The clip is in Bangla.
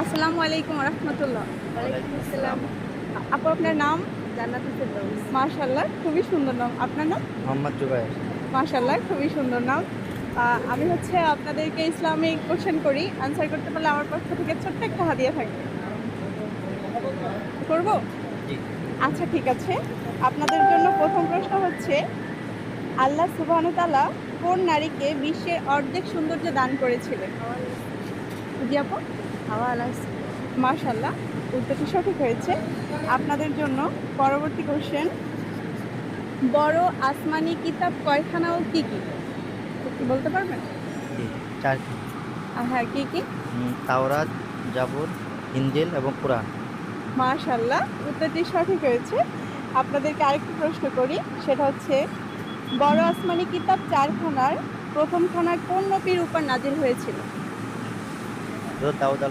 আসসালামু আলাইকুম রহমতুল্লাহ। ওয়ালাইকুম আসসালাম। আপু আপনার নাম? জান্নাতুল ফেরদৌস। মাশাআল্লাহ, খুবই সুন্দর নাম। আপনার নাম? মোহাম্মদ জুবায়ের। মাশাআল্লাহ, খুবই সুন্দর নাম। আমি হচ্ছে আপনাদেরকে ইসলামিক কোয়েশ্চেন করি। আনসার করতে পারলে আমার পক্ষ থেকে ছোট্ট একটা হাদিয়া থাকবে। করব? জি। আচ্ছা ঠিক আছে। আপনাদের জন্য প্রথম প্রশ্ন হচ্ছে, আল্লাহ সুবহানাহু ওয়া তাআলা কোন নারীকে বিশ্বের অর্ধেক সৌন্দর্য দান করেছিলেন? জি আপু? হাওয়া আলাইহিস সালাম। মাশাআল্লাহ, উত্তরটি সঠিক হয়েছে। আপনাদের জন্য পরবর্তী কোয়েশ্চেন, বড় আসমানি কিতাব কয়খানা ও কি কি? কি বলতে পারবেন? জি, ৪টি। হ্যাঁ, কি কি? তাওরাত, জাবুর, ইনজিল এবং কুরআন। মাশাআল্লাহ, উত্তরটি সঠিক হয়েছে। আপনাদেরকে আরেকটি প্রশ্ন করি, সেটা হচ্ছে, বড় আসমানি কিতাব ৪ খানার প্রথম খানা কোন নবীর উপর নাজিল হয়েছিল? হযরত দাউদ